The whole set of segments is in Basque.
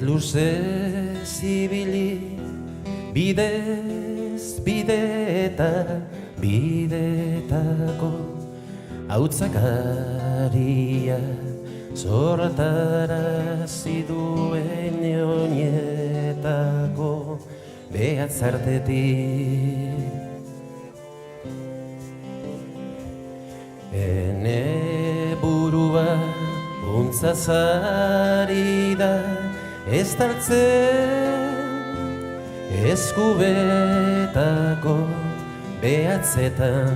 Luzez ibili, bidez, bidetako hautzakaria zortarazi duen oinetako behatzartetik. Ene burua untzazari da, ez tartzen eskubetako behatzetan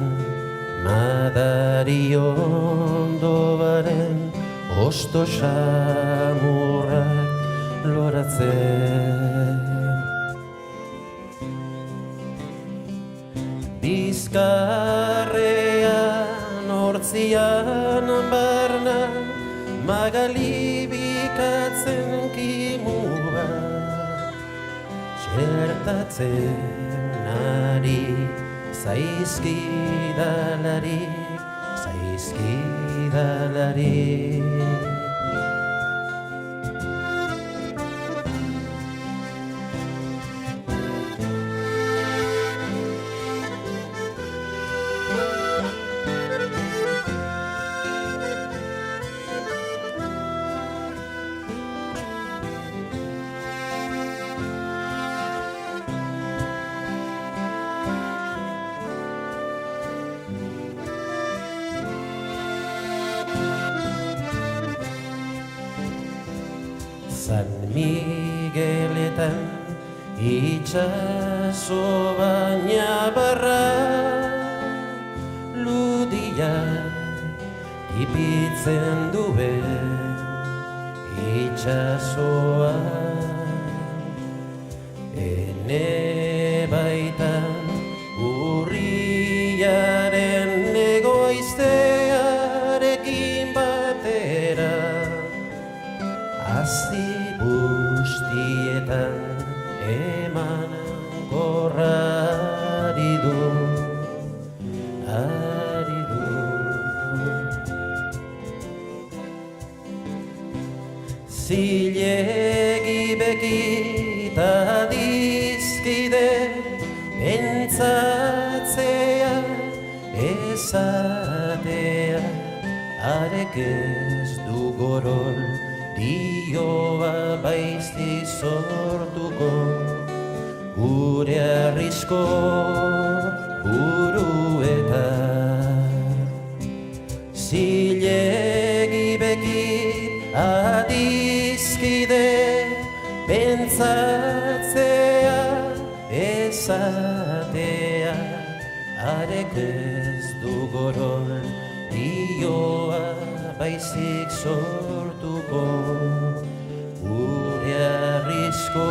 madari ondo baren osto xamurrak loratzen. Bizkarrean hortzian barna magali bikatzen kimua txertatzen ari zaizkidalari. San Migueletan itxaso baina barra ludia ipitzen duen itxasoa. Ene baitan urriaren egoiztearekin batera hazi bustietan eman gorrari du. Zilegi bekita dizkide entzatzea esatea arek ez du gorol dioa baizik sortuko gure arrisko buruetan. Zilegi bekit adizkide pentsatzea esatea arek ez du gorol dioa baizik sortuko gure arrisko